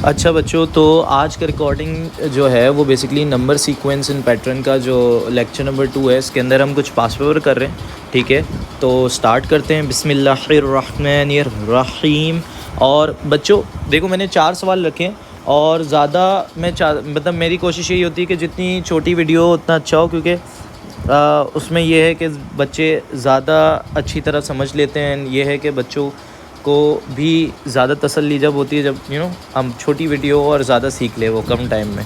अच्छा बच्चों, तो आज का रिकॉर्डिंग जो है वो basically number sequence in pattern का जो लेक्चर नंबर 2 है, इसके अंदर हम कुछ पास पेपर कर रहे हैं। ठीक है, तो स्टार्ट करते हैं। बिस्मिल्लाहिर्रहमानिर्रहीम। और बच्चों देखो, मैंने 4 सवाल रखे हैं और ज़्यादा मतलब मेरी कोशिश यही होती है कि जितनी छोटी वीडियो उतना अच्छा हो, क्योंकि उसमें यह है कि बच्चे ज़्यादा अच्छी तरह समझ लेते हैं। ये है कि बच्चों को भी ज़्यादा तसल्ली जब होती है, जब हम छोटी वीडियो और ज़्यादा सीख ले वो कम टाइम में।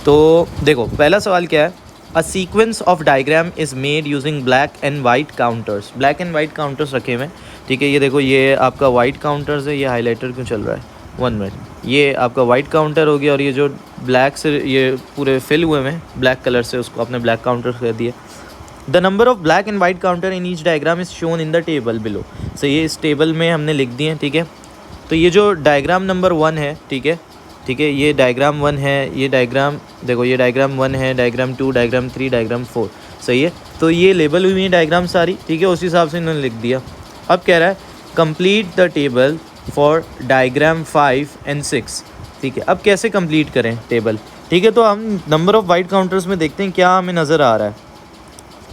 तो देखो, पहला सवाल क्या है। A sequence of diagram is made using black and white counters. Black and white counters रखे हुए हैं। ठीक है, ये देखो, ये आपका वाइट काउंटर्स है। ये हाईलाइटर क्यों चल रहा है, 1 मिनट। ये आपका वाइट काउंटर हो गया और ये जो ब्लैक से ये पूरे फिल हुए हैं ब्लैक कलर से, उसको आपने ब्लैक काउंटर कर दिया। The number of black and white counter in each diagram is shown in the table below. So ये इस टेबल में हमने लिख दिए हैं। ठीक है, तो ये जो डायग्राम नंबर 1 है, ठीक है, ये डायग्राम 1 है। ये डायग्राम देखो, ये डायग्राम 1 है, डायग्राम 2, डायग्राम 3, डायग्राम 4। सही है, तो ये लेबल हुई है डायग्राम सारी। ठीक है, उस हिसाब से इन्होंने लिख दिया। अब कह रहा है complete the table for diagram 5 and 6। ठीक है, अब कैसे कंप्लीट करें टेबल। ठीक है, तो हम नंबर ऑफ वाइट काउंटर्स में देखते हैं क्या हमें नज़र आ रहा है।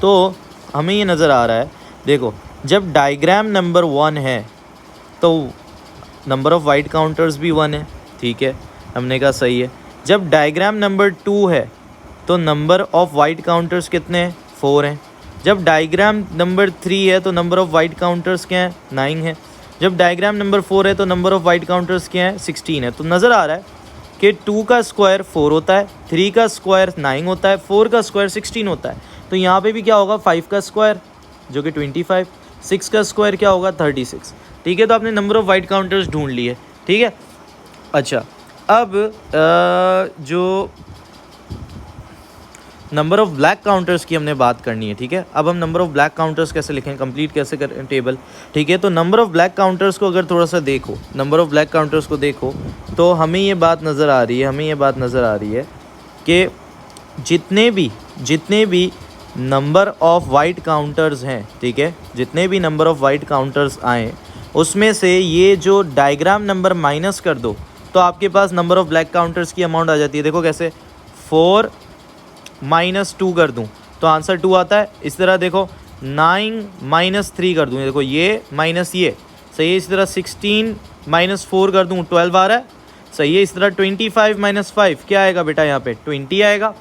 तो हमें ये नज़र आ रहा है, देखो, जब डायग्राम नंबर 1 है तो नंबर ऑफ़ वाइट काउंटर्स भी 1 है। ठीक है, हमने कहा सही है। जब डायग्राम नंबर 2 है तो नंबर ऑफ़ वाइट काउंटर्स कितने हैं, 4 हैं। जब डायग्राम नंबर 3 है तो नंबर ऑफ़ वाइट काउंटर्स क्या हैं, 9 है। जब डायग्राम नंबर 4 है तो नंबर ऑफ़ वाइट काउंटर्स क्या हैं, 16 है। तो नज़र आ रहा है कि 2 का स्क्वायर 4 होता है, 3 का स्क्वायर 9 होता है, 4 का स्क्वायर 16 होता है। तो यहाँ पे भी क्या होगा, 5 का स्क्वायर जो कि 25, 6 का स्क्वायर क्या होगा, 36। ठीक है, तो आपने नंबर ऑफ़ वाइट काउंटर्स ढूंढ लिए। ठीक है, अच्छा, अब जो नंबर ऑफ़ ब्लैक काउंटर्स की हमने बात करनी है। ठीक है, अब हम नंबर ऑफ़ ब्लैक काउंटर्स कैसे लिखें, कंप्लीट कैसे करें टेबल। ठीक है, तो नंबर ऑफ़ ब्लैक काउंटर्स को अगर थोड़ा सा देखो, नंबर ऑफ़ ब्लैक काउंटर्स को देखो, तो हमें ये बात नज़र आ रही है कि जितने भी नंबर ऑफ़ वाइट काउंटर्स हैं, ठीक है, जितने भी नंबर ऑफ़ वाइट काउंटर्स आएँ, उसमें से ये जो डायग्राम नंबर माइनस कर दो तो आपके पास नंबर ऑफ़ ब्लैक काउंटर्स की अमाउंट आ जाती है। देखो कैसे, 4 - 2 कर दूं तो आंसर 2 आता है। इस तरह देखो, 9 - 3 कर दूं, देखो ये माइनस ये, सही है। इस तरह 16 - 4 कर दूं, 12 आ रहा है, सही है। इस तरह 25 - 5 क्या आएगा बेटा, यहाँ पे 20 आएगा।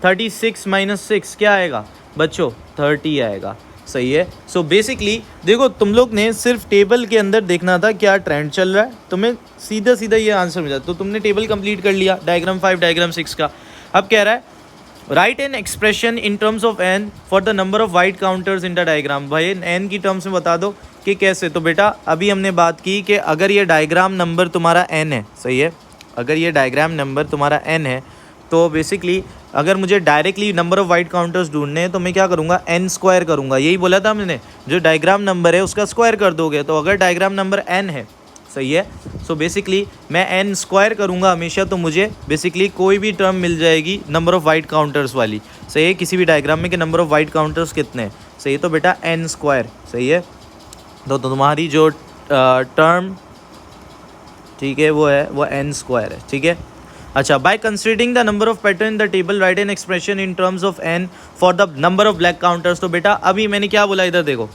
36 - 6 क्या आएगा बच्चों, 30 आएगा, सही है। सो बेसिकली देखो, तुम लोग ने सिर्फ टेबल के अंदर देखना था क्या ट्रेंड चल रहा है, तुम्हें सीधा ये आंसर मिल जाता। तो तुमने टेबल कंप्लीट कर लिया डायग्राम 5 डायग्राम 6 का। अब कह रहा है write an expression in terms of n for the number of white counters in the diagram. भाई एन की टर्म्स में बता दो कि कैसे। तो बेटा अभी हमने बात की कि अगर ये डायग्राम नंबर तुम्हारा एन है, सही है, अगर ये डायग्राम नंबर तुम्हारा एन है तो बेसिकली अगर मुझे directly number of white counters ढूंढने हैं तो मैं क्या करूँगा, n स्क्वायर करूँगा। यही बोला था हमने, जो डायग्राम नंबर है उसका स्क्वायर कर दोगे। तो अगर डायग्राम नंबर n है, सही है, सो बेसिकली मैं n स्क्वायर करूँगा हमेशा, तो मुझे बेसिकली कोई भी टर्म मिल जाएगी नंबर ऑफ़ वाइट काउंटर्स वाली, सही है, किसी भी डायग्राम में कि नंबर ऑफ़ वाइट काउंटर्स कितने हैं, सही है। तो बेटा n स्क्वायर, सही है। तो तुम्हारी जो टर्म, ठीक है, वो है वो n स्क्वायर है। ठीक है, अच्छा, by considering the number of pattern in the table right an expression in terms of n for the number of black counters. तो बेटा अभी मैंने क्या बोला, इधर देखो,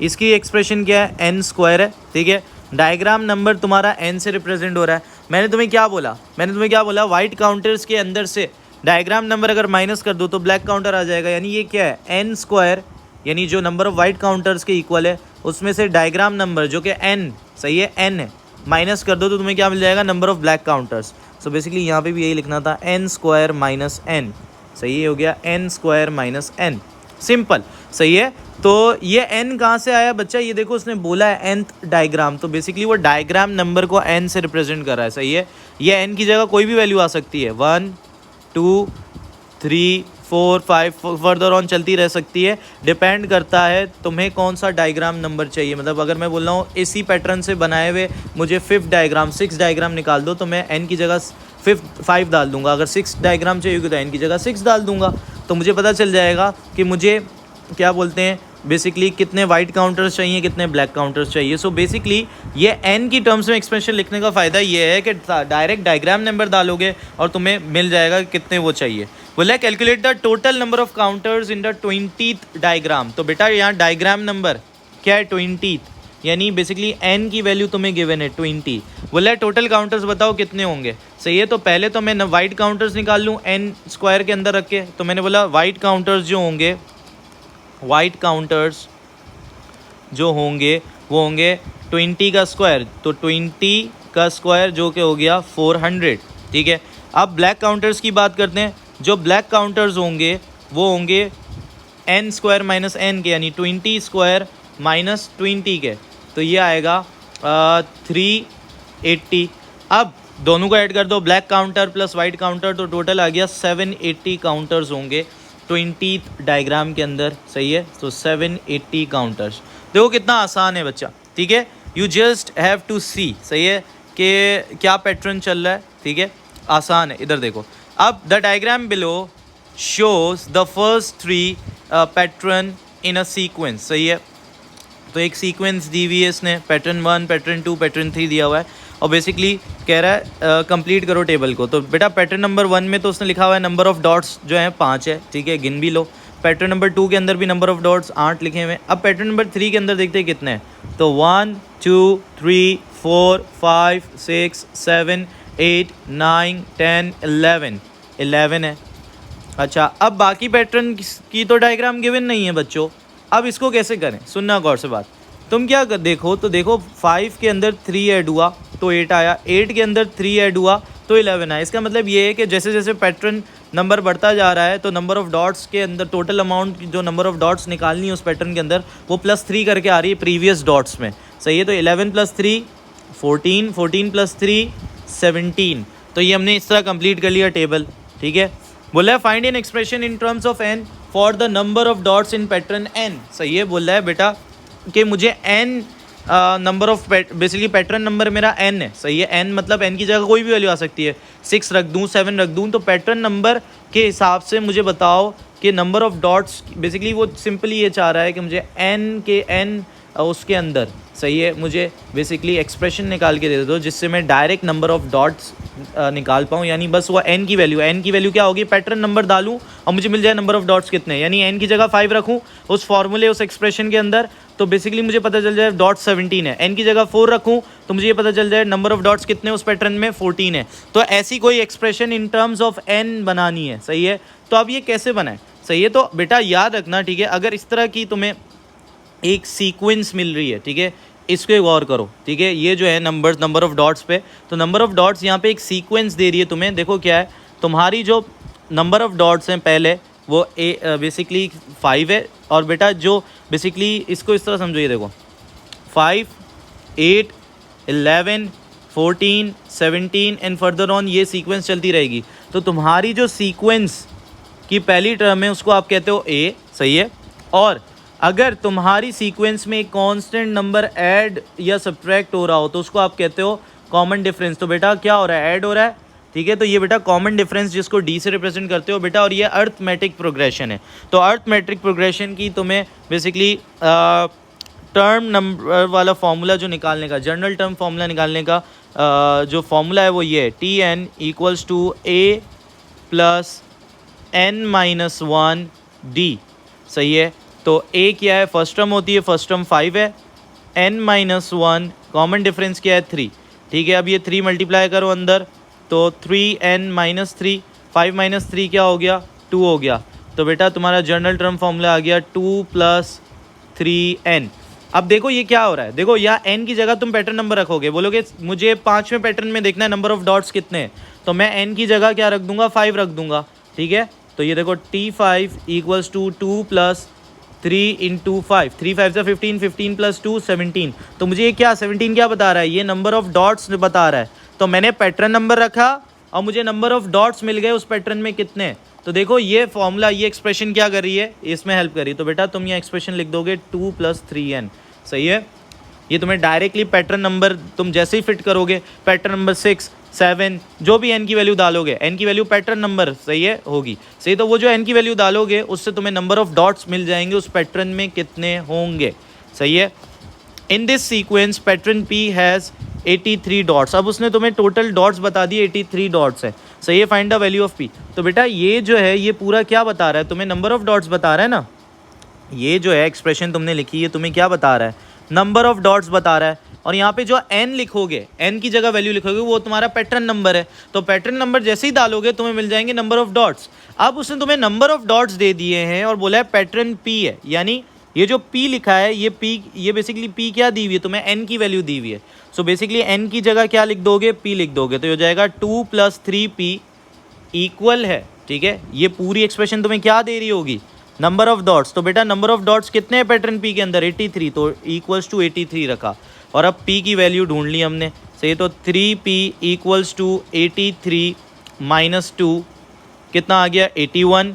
इसकी एक्सप्रेशन क्या है, n स्क्वायर है। ठीक है, डायग्राम नंबर तुम्हारा n से रिप्रेजेंट हो रहा है। मैंने तुम्हें क्या बोला, वाइट काउंटर्स के अंदर से डायग्राम नंबर अगर माइनस कर दो तो ब्लैक काउंटर आ जाएगा। यानी ये क्या है, n स्क्वायर, यानी जो नंबर ऑफ वाइट काउंटर्स के इक्वल है, उसमें से डायग्राम नंबर जो कि n, सही है, n है, माइनस कर दो तो तुम्हें क्या मिल जाएगा, number of black counters. So basically यहाँ पे भी यही लिखना था, n स्क्वायर माइनस n, सही हो गया, n square minus n, simple, सही है। तो ये n कहाँ से आया बच्चा, ये देखो उसने बोला है nth डायग्राम, तो बेसिकली वो डायग्राम नंबर को n से रिप्रेजेंट कर रहा है, सही है। ये n की जगह कोई भी वैल्यू आ सकती है, 1 2 3 4 5 फर्दर ऑन चलती रह सकती है, डिपेंड करता है तुम्हें कौन सा डायग्राम नंबर चाहिए। मतलब अगर मैं बोल रहा हूँ इसी पैटर्न से बनाए हुए मुझे 5th डायग्राम 6 डायग्राम निकाल दो, तो मैं n की जगह 5 डाल दूंगा। अगर 6 डायग्राम चाहिए तो n की जगह 6 डाल दूंगा, तो मुझे पता चल जाएगा कि मुझे क्या बोलते हैं बेसिकली कितने वाइट काउंटर्स चाहिए, कितने ब्लैक काउंटर्स चाहिए। सो बेसिकली ये n की टर्म्स में एक्सप्रेशन लिखने का फ़ायदा ये है कि डायरेक्ट डायग्राम नंबर डालोगे और तुम्हें मिल जाएगा कितने वो चाहिए। बोला calculate the total number of counters in the 20th diagram. तो बेटा यहाँ डायग्राम नंबर क्या है 20th, यानी बेसिकली n की वैल्यू तुम्हें गिवन है 20। बोला टोटल काउंटर्स बताओ कितने होंगे। सही है, तो पहले तो मैं वाइट काउंटर्स निकाल लूँ n स्क्वायर के अंदर रख के। तो मैंने बोला वाइट काउंटर्स जो होंगे, वाइट काउंटर्स जो होंगे वो होंगे 20 का स्क्वायर, तो 20 का स्क्वायर जो कि हो गया 400। ठीक है, अब ब्लैक काउंटर्स की बात करते हैं। जो ब्लैक काउंटर्स होंगे वो होंगे n स्क्वायर माइनस n के, यानी 20 स्क्वायर माइनस 20 के, तो ये आएगा 380। अब दोनों को ऐड कर दो, black counter plus white counter, तो टोटल आ गया 780 काउंटर्स होंगे 20th डायग्राम के अंदर। सही है, तो 780 काउंटर्स। देखो कितना आसान है बच्चा। ठीक है, यू जस्ट हैव टू सी, सही है, कि क्या पैटर्न चल रहा है। ठीक है, आसान है। इधर देखो, अब the diagram below shows the first 3 pattern in a sequence. सही है, तो एक सीक्वेंस दी हुई है इसने, पैटर्न 1, पैटर्न 2, पैटर्न 3 दिया हुआ है, और बेसिकली कह रहा है कंप्लीट करो टेबल को। तो बेटा पैटर्न नंबर 1 में तो उसने लिखा हुआ है नंबर ऑफ डॉट्स जो है 5 है। ठीक है, गिन भी लो। पैटर्न नंबर 2 के अंदर भी नंबर ऑफ डॉट्स 8 लिखे हुए हैं। अब पैटर्न नंबर 3 के अंदर देखते हैं कितने हैं, तो 1 2 3 4 5 6 7 8 9 10 11 है। अच्छा, अब बाकी पैटर्न की तो डायग्राम गिवन नहीं है बच्चों। अब इसको कैसे करें, सुनना गौर से बात। तुम क्या देखो, तो देखो 5 के अंदर 3 ऐड हुआ तो 8 आया, 8 के अंदर 3 ऐड हुआ तो 11 आया। इसका मतलब ये है कि जैसे जैसे पैटर्न नंबर बढ़ता जा रहा है तो नंबर ऑफ डॉट्स के अंदर टोटल अमाउंट जो नंबर ऑफ डॉट्स निकालनी है उस पैटर्न के अंदर वो +3 करके आ रही है प्रीवियस डॉट्स में। सही है, तो 11 + 3 14, 14 + 3 17। तो ये हमने इस तरह कंप्लीट कर लिया टेबल। ठीक है, बोला है find N expression in terms of n for the number of dots in pattern n। सही है, बोला है बेटा कि मुझे n number of basically pattern number मेरा n है। सही है, n मतलब n की जगह कोई भी वैल्यू आ सकती है, 6 रख दूँ, 7 रख दूँ, तो पैटर्न नंबर के हिसाब से मुझे बताओ कि नंबर ऑफ डॉट्स, बेसिकली वो सिंपली ये चाह रहा है कि मुझे n के n उसके अंदर, सही है, मुझे बेसिकली एक्सप्रेशन निकाल के दे दो जिससे मैं डायरेक्ट नंबर ऑफ डॉट्स निकाल पाऊँ। यानी बस वो n की वैल्यू क्या होगी, पैटर्न नंबर डालूँ और मुझे मिल जाए नंबर ऑफ डॉट्स कितने, यानी n की जगह 5 रखूँ उस फॉर्मूले उस एक्सप्रेशन के अंदर, तो बेसिकली मुझे पता चल जाए डॉट्स 17 है। n की जगह 4 रखूँ तो मुझे ये पता चल जाए नंबर ऑफ डॉट्स कितने उस पैटर्न में 14 है। तो ऐसी कोई expression in terms of n बनानी है। सही है, तो अब ये कैसे बनाए। सही है, तो बेटा याद रखना, ठीक है, अगर इस तरह की तुम्हें एक सीक्वेंस मिल रही है, ठीक है, इसको गौर करो। ठीक है, ये जो है नंबर ऑफ डॉट्स पे, तो नंबर ऑफ डॉट्स यहाँ पे एक सीक्वेंस दे रही है तुम्हें। देखो क्या है, तुम्हारी जो नंबर ऑफ डॉट्स हैं पहले वो बेसिकली 5 है, और बेटा जो बेसिकली इसको इस तरह समझो, ये देखो 5 8 11 14 17 एंड फर्दर ऑन, ये सीक्वेंस चलती रहेगी। तो तुम्हारी जो सीक्वेंस की पहली टर्म है उसको आप कहते हो a। सही है, और अगर तुम्हारी सीक्वेंस में एक कांस्टेंट नंबर ऐड या सब्ट्रैक्ट हो रहा हो तो उसको आप कहते हो कॉमन डिफरेंस। तो बेटा क्या हो रहा है, ऐड हो रहा है। ठीक है, तो ये बेटा कॉमन डिफरेंस जिसको d से रिप्रेजेंट करते हो बेटा, और ये अर्थमेटिक प्रोग्रेशन है। तो अर्थमेटिक प्रोग्रेशन की तुम्हें बेसिकली टर्म नंबर वाला फॉर्मूला जो निकालने का, जनरल टर्म फॉर्मूला निकालने का जो फॉर्मूला है वो ये है, Tn = a + n - 1 d। सही है, तो a क्या है, फर्स्ट टर्म होती है, फर्स्ट टर्म 5 है, n - 1 कॉमन डिफरेंस क्या है 3। ठीक है, अब ये 3 मल्टीप्लाई करो अंदर, तो 3n - 3, 5 - 3 क्या हो गया, 2 हो गया। तो बेटा तुम्हारा जनरल टर्म फॉर्मूला आ गया 2 + 3n। अब देखो ये क्या हो रहा है, देखो यहाँ n की जगह तुम पैटर्न नंबर रखोगे, बोलोगे मुझे 5वें पैटर्न में देखना है नंबर ऑफ डॉट्स कितने हैं, तो मैं n की जगह क्या रख दूंगा, 5 रख दूंगा। ठीक है, तो ये देखो T5 = 2 + 3 × 5, 3 5 = 15, 15 + 2 17। तो मुझे ये क्या 17 क्या बता रहा है, ये नंबर ऑफ डॉट्स बता रहा है। तो मैंने पैटर्न नंबर रखा और मुझे नंबर ऑफ डॉट्स मिल गए उस पैटर्न में कितने। तो देखो ये फॉर्मूला, ये एक्सप्रेशन क्या कर रही है, इसमें हेल्प कर रही है। तो बेटा तुम ये एक्सप्रेशन लिख दोगे 2 + 3n। सही है, ये तुम्हें डायरेक्टली पैटर्न नंबर तुम जैसे ही फिट करोगे, पैटर्न नंबर 6 7, जो भी n की वैल्यू डालोगे, n की वैल्यू पैटर्न नंबर सही है होगी सही, तो वो जो n की वैल्यू डालोगे उससे तुम्हें नंबर ऑफ डॉट्स मिल जाएंगे उस पैटर्न में कितने होंगे सही है। In this sequence pattern P has 83 dots. अब उसने तुम्हें टोटल डॉट्स बता दिए 83 डॉट्स है सही है। Find the value of P। तो बेटा ये जो है ये पूरा क्या बता रहा है तुम्हें, नंबर ऑफ डॉट्स बता रहा है ना। ये जो है एक्सप्रेशन तुमने लिखी है तुम्हें क्या बता रहा है, नंबर ऑफ डॉट्स बता रहा है। और यहाँ पे जो n लिखोगे, n की जगह वैल्यू लिखोगे वो तुम्हारा पैटर्न नंबर है, तो पैटर्न नंबर जैसे ही डालोगे तुम्हें मिल जाएंगे नंबर ऑफ डॉट्स। अब उसने तुम्हें नंबर ऑफ डॉट्स दे दिए हैं और बोला है पैटर्न P है, यानी ये जो P लिखा है ये P, ये बेसिकली P क्या दी हुई है तुम्हें, n की वैल्यू दी हुई है। सो बेसिकली n की जगह क्या लिख दोगे, P लिख दोगे, तो ये हो जाएगा 2 + 3P इक्वल है, ठीक है। ये पूरी एक्सप्रेशन तुम्हें क्या दे रही होगी, नंबर ऑफ डॉट्स। तो बेटा नंबर ऑफ डॉट्स कितने हैं पैटर्न P के अंदर, 83, तो इक्वल्स टू 83 रखा और अब P की वैल्यू ढूंढ ली हमने सही। तो 3P इक्वल्स टू 83 - 2 कितना आ गया, 81,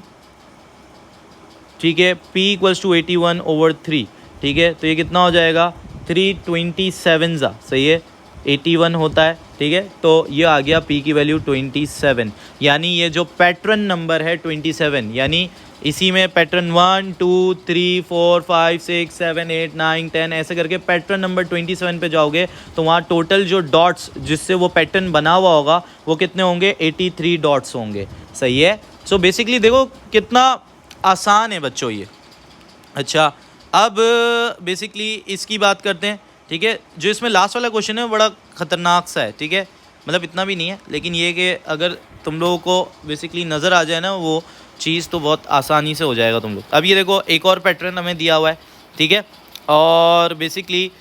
ठीक है। P इक्वल्स टू 81/3, ठीक है। तो ये कितना हो जाएगा, 327 सही है, 81 होता है, ठीक है। तो ये आ गया P की वैल्यू 27, यानी ये जो पैटर्न नंबर है 27, यानी इसी में पैटर्न 1 2 3 4 5 6 7 8 9 10 ऐसे करके पैटर्न नंबर 27 पे जाओगे तो वहाँ टोटल जो डॉट्स जिससे वो पैटर्न बना हुआ होगा वो कितने होंगे, 83 डॉट्स होंगे सही है। सो बेसिकली देखो कितना आसान है बच्चों ये। अच्छा अब बेसिकली इसकी बात करते हैं, ठीक है। जो इसमें लास्ट वाला क्वेश्चन है बड़ा ख़तरनाक सा है, ठीक है, मतलब इतना भी नहीं है, लेकिन ये कि अगर तुम लोगों को बेसिकली नज़र आ जाए ना वो चीज़ तो बहुत आसानी से हो जाएगा तुम लोग। अब ये देखो एक और पैटर्न हमें दिया हुआ है, ठीक है, और basically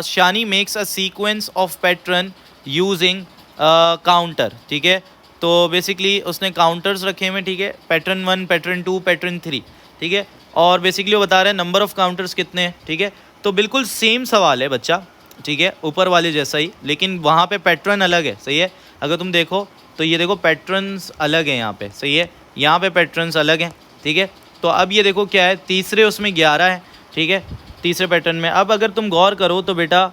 Shani makes a sequence of pattern using counter, ठीक है। तो बेसिकली उसने काउंटर्स रखे हुए, ठीक है, पैटर्न 1 पैटर्न 2 पैटर्न 3, ठीक है, और बेसिकली वो बता रहे हैं नंबर ऑफ़ काउंटर्स कितने हैं, ठीक है। तो बिल्कुल सेम सवाल है बच्चा, ठीक है, ऊपर वाले जैसा ही, लेकिन वहाँ पे पैटर्न अलग है सही है। अगर तुम देखो तो ये देखो पैटर्न्स अलग हैं यहाँ पे सही है, यहाँ पे पैटर्न्स अलग हैं, ठीक है। तो अब ये देखो क्या है, तीसरे उसमें 11 है, ठीक है, तीसरे पैटर्न में। अब अगर तुम गौर करो तो बेटा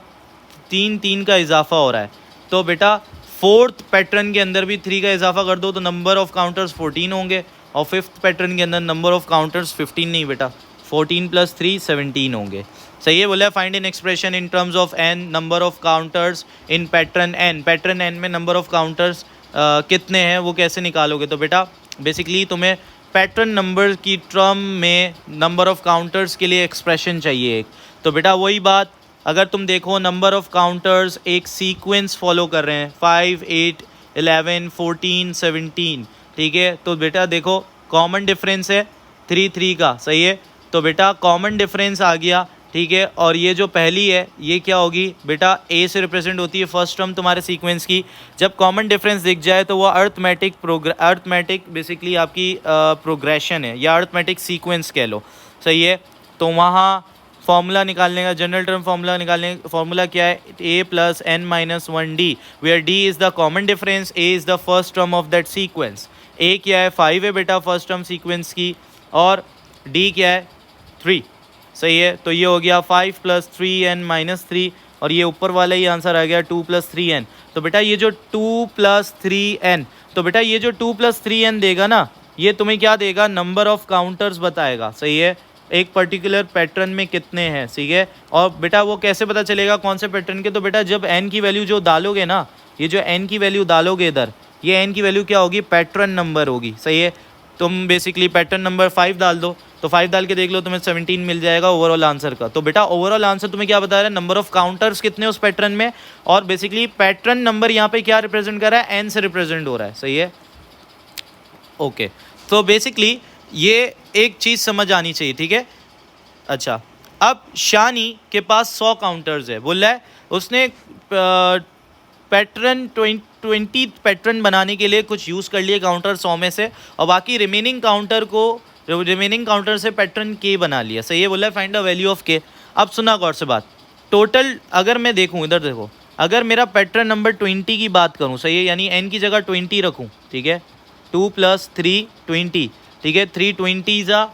3 का इजाफा हो रहा है, तो बेटा फोर्थ पैटर्न के अंदर भी 3 का इजाफा कर दो तो नंबर ऑफ़ काउंटर्स 14 होंगे, और फिफ्थ पैटर्न के अंदर नंबर ऑफ़ काउंटर्स 15 नहीं बेटा, 14 + 3 17 होंगे सही है। बोला find N expression in terms of n number of counters in pattern n, pattern n में नंबर ऑफ़ काउंटर्स कितने हैं वो कैसे निकालोगे। तो बेटा बेसिकली तुम्हें पैटर्न नंबर की टर्म में नंबर ऑफ़ काउंटर्स के लिए एक्सप्रेशन चाहिए एक। तो बेटा वही बात, अगर तुम देखो नंबर ऑफ़ काउंटर्स एक सीक्वेंस फॉलो कर रहे हैं 5 8 11 14 17, ठीक है। तो बेटा देखो कॉमन डिफरेंस है 3 3 का सही है, तो बेटा कॉमन डिफरेंस आ गया, ठीक है। और ये जो पहली है ये क्या होगी बेटा, A से रिप्रेजेंट होती है फर्स्ट टर्म तुम्हारे सीक्वेंस की। जब कॉमन डिफरेंस दिख जाए तो वो अर्थमेटिक बेसिकली आपकी प्रोग्रेशन है या अर्थमेटिक सीक्वेंस कह लो सही है। तो वहाँ फॉर्मूला निकालने का, जनरल टर्म फॉर्मूला निकालने फॉर्मूला क्या है, A + n - 1D, where D is the common difference, A is the first term of that sequence. A क्या है 5 है बेटा फर्स्ट टर्म सीक्वेंस की, और D क्या है 3 सही है। तो ये हो गया 5 + 3n - 3, और ये ऊपर वाला ही आंसर आ गया 2 + 3n। तो बेटा ये जो 2 + 3n, तो बेटा ये जो 2 + 3n देगा ना ये तुम्हें क्या देगा, नंबर ऑफ़ काउंटर्स बताएगा सही है, एक पर्टिकुलर पैटर्न में कितने हैं ठीक है। और बेटा वो कैसे पता चलेगा कौन से पैटर्न के, तो बेटा जब n की वैल्यू जो डालोगे ना, ये जो n की वैल्यू डालोगे इधर, ये n की वैल्यू क्या होगी, पैटर्न नंबर होगी सही है। तुम बेसिकली पैटर्न नंबर 5 डाल दो, तो 5 डाल के देख लो तुम्हें 17 मिल जाएगा ओवरऑल आंसर का। तो बेटा ओवरऑल आंसर तुम्हें क्या बता रहा है, नंबर ऑफ़ काउंटर्स कितने उस पैटर्न में, और बेसिकली पैटर्न नंबर यहाँ पे क्या रिप्रेजेंट कर रहा है, n से रिप्रेजेंट हो रहा है सही है। ओके तो बेसिकली ये एक चीज़ समझ आनी चाहिए, ठीक है। अच्छा अब शानी के पास 100 काउंटर्स है, बोल रहा है उसने पैटर्न 20 पैटर्न बनाने के लिए कुछ यूज़ कर लिए काउंटर 100 में से, और बाकी रिमेनिंग काउंटर से पैटर्न के बना लिया सही है। बोला है फाइंड द वैल्यू ऑफ के। अब सुना गौर से बात, टोटल अगर मैं देखूँ इधर देखो, अगर मेरा पैटर्न नंबर 20 की बात करूँ सही है, यानी n की जगह 20 रखूँ, ठीक है, 2 + 3 20, ठीक है, 3 20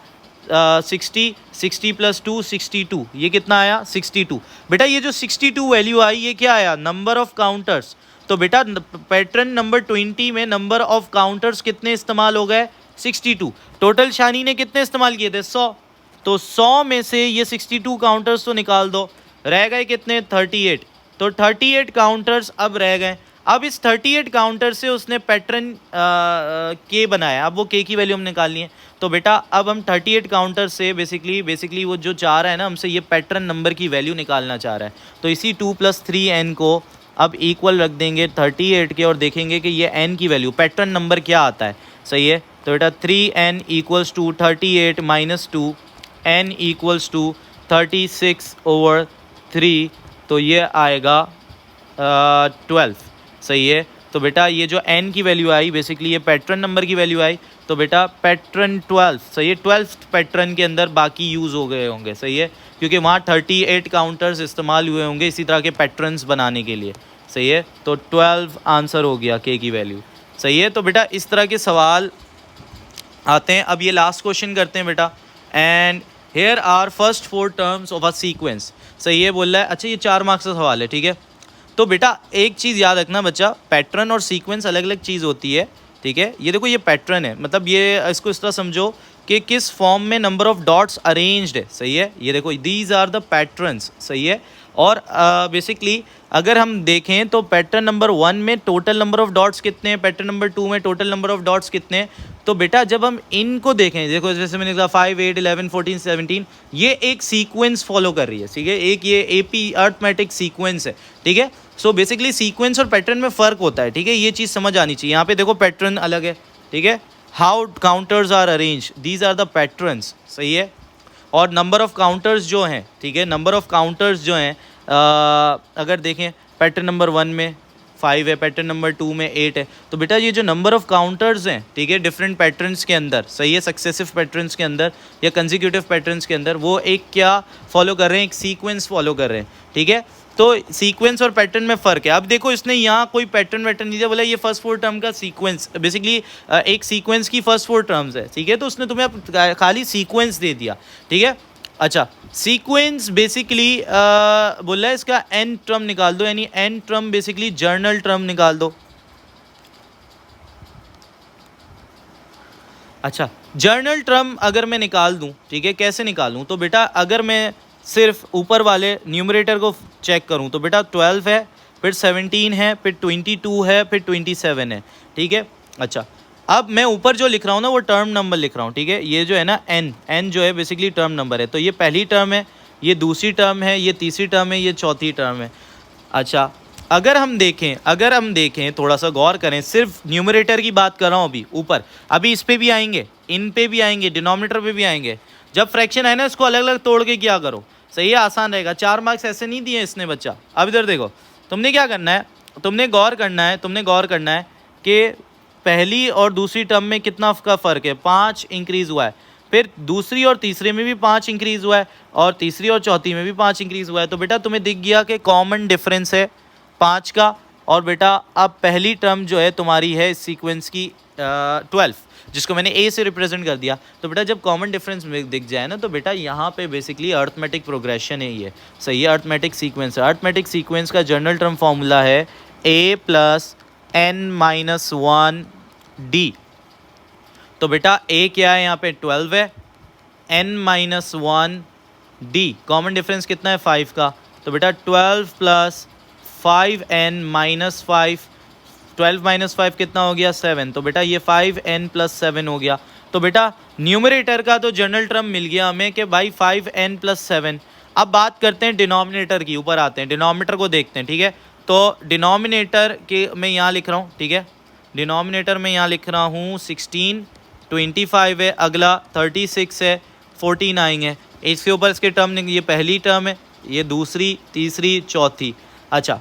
60, 60 + 2 62, ये कितना आया 62। बेटा ये जो 62 वैल्यू आई ये क्या आया, नंबर ऑफ़ काउंटर्स। तो बेटा पैटर्न नंबर 20 में नंबर ऑफ काउंटर्स कितने इस्तेमाल हो गए? 62। टोटल शानी ने कितने इस्तेमाल किए थे? 100। तो 100 में से ये 62 काउंटर्स तो निकाल दो, रह गए कितने? 38। तो 38 काउंटर्स अब रह गए। अब इस 38 काउंटर से उसने पैटर्न के बनाया, अब वो के की वैल्यू हम निकालनी है। तो बेटा अब हम 38 काउंटर से बेसिकली वो जो चाह रहा है ना हमसे, ये पैटर्न नंबर की वैल्यू निकालना चाह रहा है। तो इसी 2 + 3n को अब इक्वल रख देंगे 38 के और देखेंगे कि ये n की वैल्यू पैटर्न नंबर क्या आता है। सही है, तो बेटा 3n = 38 - 2, n = 36/3, तो ये आएगा 12। सही है, तो बेटा ये जो n की वैल्यू आई बेसिकली ये पैटर्न नंबर की वैल्यू आई। तो बेटा पैटर्न 12, सही है, 12th पैटर्न के अंदर बाकी यूज़ हो गए होंगे। सही है, क्योंकि वहाँ 38 काउंटर्स इस्तेमाल हुए होंगे इसी तरह के पैटर्न्स बनाने के लिए। सही है, तो 12 आंसर हो गया के की वैल्यू। सही है, तो बेटा इस तरह के सवाल आते हैं। अब ये लास्ट क्वेश्चन करते हैं बेटा। And here are first 4 terms of a sequence. सही है, बोल रहा है। अच्छा, ये 4 मार्क्स का सवाल है, ठीक है। तो बेटा एक चीज़ याद रखना बच्चा, पैटर्न और सीक्वेंस अलग अलग चीज़ होती है, ठीक है। ये देखो, ये पैटर्न है, मतलब ये इसको इस तरह समझो कि किस फॉर्म में नंबर ऑफ डॉट्स अरेंज्ड है। सही है, ये देखो, दीज आर द पैटर्न्स। सही है, और बेसिकली अगर हम देखें तो पैटर्न नंबर 1 में टोटल नंबर ऑफ डॉट्स कितने हैं, पैटर्न नंबर 2 में टोटल नंबर ऑफ डॉट्स कितने हैं। तो बेटा जब हम इनको देखें, देखो जैसे मैंने कहा 5, 8, 11, 14, 17, ये एक सीक्वेंस फॉलो कर रही है। ठीक है, एक ये एपी अर्थमेटिक सीक्वेंस है। ठीक है, सो बेसिकली सीक्वेंस और पैटर्न में फ़र्क होता है। ठीक है, ये चीज़ समझ आनी चाहिए। यहाँ पे देखो पैटर्न अलग है। ठीक है, how counters are arrange, these are the patterns. सही है, और नंबर ऑफ काउंटर्स जो हैं, ठीक है, नंबर ऑफ काउंटर्स जो हैं अगर देखें पैटर्न नंबर 1 में 5 है, पैटर्न नंबर 2 में 8 है। तो बेटा ये जो नंबर ऑफ काउंटर्स हैं, ठीक है, डिफरेंट पैटर्न्स के अंदर, सही है, सक्सेसिव पैटर्न्स के अंदर या कंसेक्यूटिव पैटर्न्स के अंदर, वो एक क्या फॉलो कर रहे हैं, एक सीक्वेंस फॉलो कर रहे हैं। ठीक है, तो सीक्वेंस और पैटर्न में फ़र्क है। अब देखो इसने यहाँ कोई पैटर्न वैटर्न नहीं दिया, बोला ये फर्स्ट 4 टर्म का सीक्वेंस, बेसिकली एक सीक्वेंस की फर्स्ट 4 टर्म्स है। ठीक है, तो उसने तुम्हें अब खाली सीक्वेंस दे दिया। ठीक है, अच्छा, सीक्वेंस बेसिकली बोल रहा है इसका एन टर्म निकाल दो, यानी n term basically general term निकाल दो। अच्छा, जर्नल टर्म अगर मैं निकाल दूं, ठीक है, कैसे निकालूं? तो बेटा अगर मैं सिर्फ ऊपर वाले न्यूमरेटर को चेक करूं तो बेटा 12 है, फिर 17 है, फिर 22 है, फिर 27 है। ठीक है, अच्छा, अब मैं ऊपर जो लिख रहा हूँ ना वो टर्म नंबर लिख रहा हूँ। ठीक है, ये जो है ना एन जो है बेसिकली टर्म नंबर है। तो ये पहली टर्म है, ये दूसरी टर्म है, ये तीसरी टर्म है, ये चौथी टर्म है। अच्छा, अगर हम देखें थोड़ा सा गौर करें, सिर्फ न्यूमरेटर की बात कर रहा हूँ अभी ऊपर, अभी इस पे भी आएंगे, इन पे भी आएंगे, डिनोमिनेटर पे भी आएंगे। जब फ्रैक्शन है ना इसको अलग अलग तोड़ के क्या करो, सही है, आसान रहेगा। 4 मार्क्स ऐसे नहीं दिए इसने बच्चा। अब इधर देखो, तुमने क्या करना है, तुमने गौर करना है कि पहली और दूसरी टर्म में कितना का फ़र्क है, 5 इंक्रीज़ हुआ है, फिर दूसरी और तीसरे में भी 5 इंक्रीज़ हुआ है, और तीसरी और चौथी में भी 5 इंक्रीज़ हुआ है। तो बेटा तुम्हें दिख गया कि कॉमन डिफरेंस है 5 का। और बेटा अब पहली टर्म जो है तुम्हारी है इस सीक्वेंस की 12, जिसको मैंने ए से रिप्रेजेंट कर दिया। तो बेटा जब कॉमन डिफरेंस दिख जाए ना, तो बेटा यहाँ पे बेसिकली अर्थमेटिक प्रोग्रेशन है ये। सही है, अर्थमेटिक सीक्वेंस है। अर्थमेटिक सीक्वेंस का जर्नल टर्म फार्मूला है a + n - 1 d। तो बेटा a क्या है यहाँ पे, 12 है, n - 1 d, कॉमन डिफरेंस कितना है 5 का। तो बेटा 12 + 5n - 5, 12 - 5 कितना हो गया, 7। तो बेटा ये 5n + 7 हो गया। तो बेटा न्यूमरेटर का तो जनरल टर्म मिल गया हमें कि भाई 5n + 7। अब बात करते हैं डिनोमिनेटर की, ऊपर आते हैं, डिनोमिनेटर को देखते हैं। ठीक है, तो डिनोमिनेटर के मैं यहाँ लिख रहा हूँ। ठीक है, डिनोमिनेटर में यहाँ लिख रहा हूँ 16, 25 है, अगला 36 है, 49 है। इसके ऊपर इसके टर्म, ये पहली टर्म है, ये दूसरी, तीसरी, चौथी। अच्छा,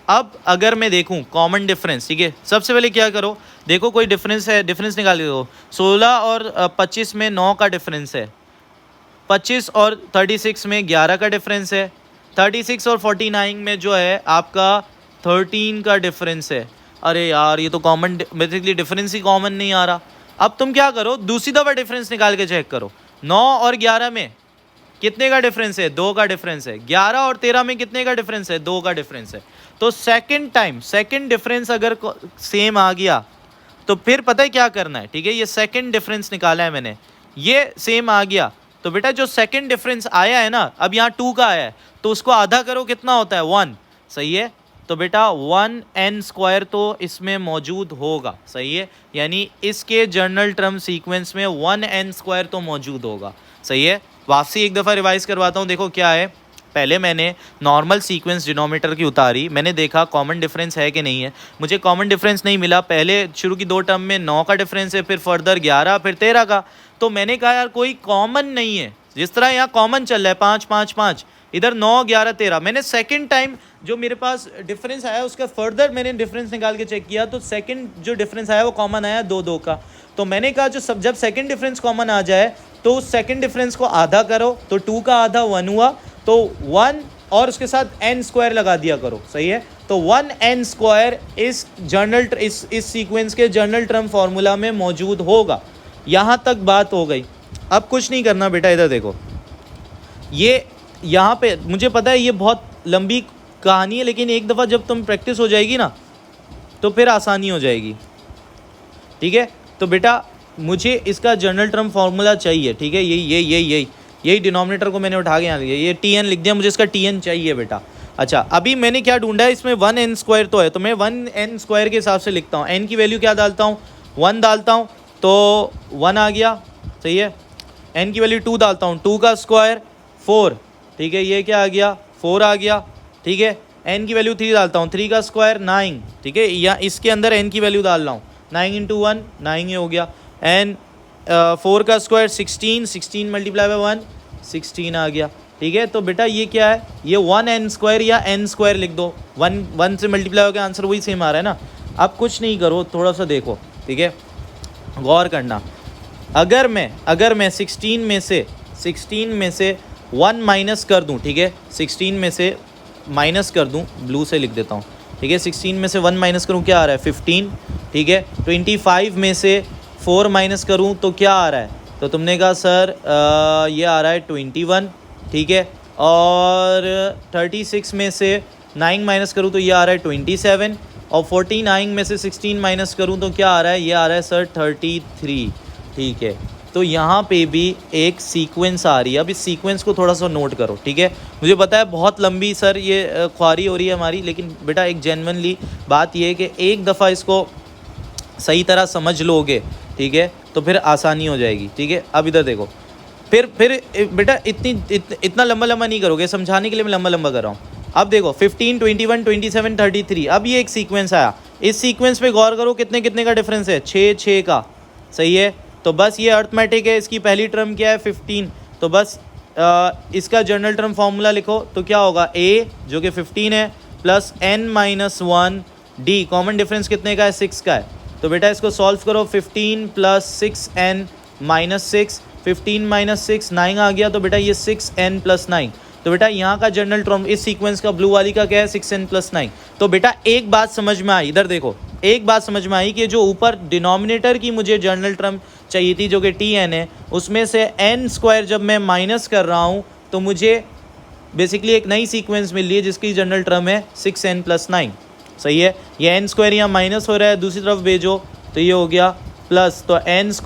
अब अगर मैं देखूं कॉमन डिफरेंस, ठीक है, सबसे पहले क्या करो, देखो कोई डिफरेंस है, डिफरेंस निकाल दो। 16 और 25 में 9 का डिफरेंस है, 25 और 36 में 11 का डिफरेंस है, 36 और 49 में जो है आपका 13 का डिफरेंस है। अरे यार ये तो कॉमन, बेसिकली डिफरेंस ही कॉमन नहीं आ रहा। अब तुम क्या करो, दूसरी दफ़ा डिफरेंस निकाल के चेक करो। 9 और 11 में कितने का डिफरेंस है? 2 का डिफरेंस है। 11 और 13 में कितने का डिफरेंस है? 2 का डिफरेंस है। तो सेकंड टाइम सेकंड डिफरेंस अगर सेम आ गया तो फिर पता है क्या करना है, ठीक है। ये सेकंड डिफरेंस निकाला है मैंने, ये सेम आ गया तो बेटा जो सेकंड डिफरेंस आया है ना, अब यहाँ 2 का आया है तो उसको आधा करो, कितना होता है? 1, सही है। तो बेटा 1n² तो इसमें मौजूद होगा, सही है। यानी इसके जर्नल टर्म सीक्वेंस में 1n² तो मौजूद होगा, सही है। वापसी एक दफ़ा रिवाइज करवाता हूँ, देखो क्या है। पहले मैंने नॉर्मल सीक्वेंस डिनोमिनेटर की उतारी, मैंने देखा कॉमन डिफरेंस है कि नहीं है, मुझे कॉमन डिफरेंस नहीं मिला। पहले शुरू की 2 टर्म में 9 का डिफरेंस है, फिर फर्दर 11, फिर 13 का। तो मैंने कहा यार कोई कॉमन नहीं है, जिस तरह यहाँ कॉमन चल रहा है 5 5 5, इधर 9 11 13। मैंने सेकंड टाइम जो मेरे पास डिफरेंस आया उसका फर्दर मैंने डिफरेंस निकाल के चेक किया तो सेकंड जो डिफरेंस आया वो कॉमन आया 2 2 का। तो मैंने कहा जब सेकंड डिफरेंस कॉमन आ जाए तो उस सेकंड डिफरेंस को आधा करो, तो 2 का आधा 1 हुआ, तो 1 और उसके साथ n² लगा दिया करो, सही है। तो 1n² इस जर्नल इस सीक्वेंस के जर्नल टर्म फार्मूला में मौजूद होगा। यहाँ तक बात हो गई। अब कुछ नहीं करना बेटा, इधर देखो, ये यहाँ पे मुझे पता है ये बहुत लंबी कहानी है, लेकिन एक दफ़ा जब तुम प्रैक्टिस हो जाएगी ना तो फिर आसानी हो जाएगी, ठीक है। तो बेटा मुझे इसका जर्नल टर्म फार्मूला चाहिए, ठीक है। यही डिनोमिनेटर को मैंने उठा के यहाँ लिया, ये tn लिख दिया, मुझे इसका tn चाहिए बेटा। अच्छा, अभी मैंने क्या ढूंढा है, इसमें 1n² तो है, तो मैं 1n² के हिसाब से लिखता हूँ। n की वैल्यू क्या डालता हूँ? 1 डालता हूँ तो 1 आ गया, सही है। n की वैल्यू 2 डालता हूँ, 2 का स्क्वायर 4, ठीक है। ये क्या आ गया? 4 आ गया, ठीक है। n की वैल्यू 3 डालता हूँ, 3 का स्क्वायर 9, ठीक है। या इसके अंदर n की वैल्यू डाल रहा हूँ, 9 × 1 9 ही हो गया। n 4 का स्क्वायर 16, 16 मल्टीप्लाई बाय 1 16 आ गया, ठीक है। तो बेटा ये क्या है? ये 1n² या n² लिख दो, 1 से मल्टीप्लाई हो गया, आंसर वही सेम आ रहा है ना। अब कुछ नहीं करो, थोड़ा सा देखो, ठीक है, गौर करना। अगर मैं 16 में से 1 माइनस कर दूं, ठीक है, 16 में से माइनस कर दूं, ब्लू से लिख देता हूं, ठीक है। 16 में से 1 माइनस करूं, क्या आ रहा है? 15, ठीक है। 25 में से 4 माइनस करूं तो क्या आ रहा है? तो तुमने कहा सर ये आ रहा है 21, ठीक है। और 36 में से 9 माइनस करूं तो ये आ रहा है 27, और 49 में से 16 माइनस करूं तो क्या आ रहा है? ये आ रहा है सर 33, ठीक है। तो यहाँ पे भी एक सीक्वेंस आ रही है। अब इस सीक्वेंस को थोड़ा सा नोट करो, ठीक है। मुझे पता है बहुत लंबी सर ये ख्वारी हो रही है हमारी, लेकिन बेटा एक जेन्युइनली बात ये है कि एक दफ़ा इसको सही तरह समझ लोगे, ठीक है, तो फिर आसानी हो जाएगी, ठीक है। अब इधर देखो, फिर बेटा इतना लंबा नहीं करोगे, समझाने के लिए मैं लंबा कर रहा हूँ। अब देखो 15 21 27 33, अब ये एक सीक्वेंस आया। इस सीक्वेंस पे गौर करो, कितने का डिफरेंस है? 6 का, सही है। तो बस ये अर्थमेटिक है। इसकी पहली टर्म क्या है? 15। तो बस इसका जर्नल टर्म फार्मूला लिखो तो क्या होगा? a जो कि 15 है plus n-1 d, common difference कितने का है? 6 का है। तो बेटा इसको सॉल्व करो, 15 + 6n - 6, 15 - 6 9 आ गया। तो बेटा ये 6n + 9, तो बेटा यहाँ का जर्नल टर्म इस सीक्वेंस का ब्लू वाली का क्या है? 6n + 9। तो बेटा एक बात समझ में आई, इधर देखो, एक बात समझ में आई कि जो ऊपर डिनोमिनेटर की मुझे जर्नल टर्म चाहिए थी जो कि tn है, उसमें से n² जब मैं माइनस कर रहा हूँ तो मुझे बेसिकली एक नई सीक्वेंस मिल रही है जिसकी जर्नल टर्म है 6n + 9, सही है। ये n² यहाँ माइनस हो रहा है, दूसरी तरफ भेजो तो ये हो गया प्लस, तो n² +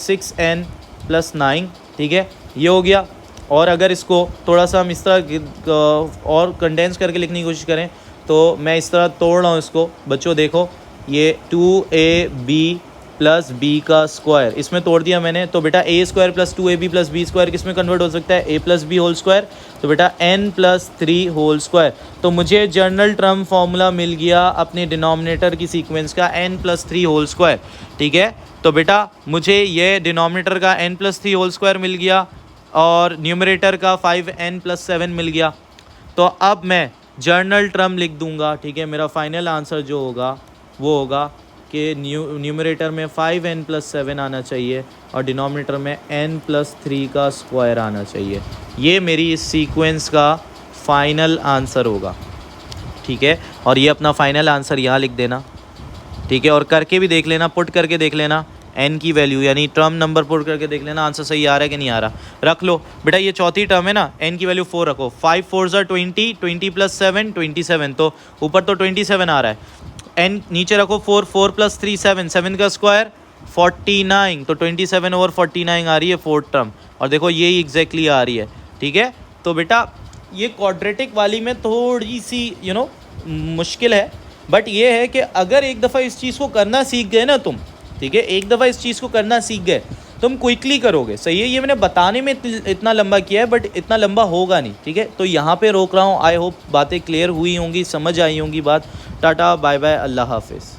6n + 9, ठीक है, ये हो गया। और अगर इसको थोड़ा सा हम इस तरह और कंडेंस करके लिखने की कोशिश करें तो मैं इस तरह तोड़ रहा हूँ इसको, बच्चों देखो, ये 2ab + b का स्क्वायर इसमें तोड़ दिया मैंने। तो बेटा a² + 2ab + b² किस में कन्वर्ट हो सकता है? a + b whole square. तो बेटा n + 3 होल स्क्वायर। तो मुझे जर्नल टर्म फार्मूला मिल गया अपने डिनोमिनेटर की सीक्वेंस का n + 3 होल स्क्वायर, ठीक है। तो बेटा मुझे ये डिनोमिनेटर का n + 3 होल स्क्वायर मिल गया और न्यूमरेटर का 5n + 7 मिल गया। तो अब मैं जर्नल टर्म लिख दूंगा, ठीक है। मेरा फाइनल आंसर जो होगा वो होगा कि न्यूमरेटर में 5n + 7 आना चाहिए और डिनोमिनेटर में n + 3 का स्क्वायर आना चाहिए। ये मेरी इस सीक्वेंस का फाइनल आंसर होगा, ठीक है। और ये अपना फाइनल आंसर यहाँ लिख देना, ठीक है। और करके भी देख लेना, पुट करके देख लेना, एन की वैल्यू, यानी टर्म नंबर पुट करके देख लेना आंसर सही आ रहा है कि नहीं आ रहा। रख लो बेटा, ये चौथी टर्म है ना, एन की वैल्यू 4 रखो, 5 4 20, 20 + 7 27, तो ऊपर तो 27 आ रहा है। एन नीचे रखो 4, 4 + 3 7, 7 का स्क्वायर 49, तो 27/49 आ रही है फोर्थ टर्म, और देखो यही एग्जैक्टली आ रही है। ठीक है, तो बेटा ये क्वाड्रेटिक वाली में थोड़ी सी मुश्किल है, बट ये है कि अगर एक दफ़ा इस चीज़ को करना सीख गए ना तुम, ठीक है, एक दफ़ा इस चीज़ को करना सीख गए तुम क्विकली करोगे। सही है, ये मैंने बताने में इतना लंबा किया है, बट इतना लंबा होगा नहीं। ठीक है, तो यहाँ पे रोक रहा हूँ। आई होप बातें क्लियर हुई होंगी, समझ आई होंगी बात। टाटा बाय बाय, अल्लाह हाफिज़।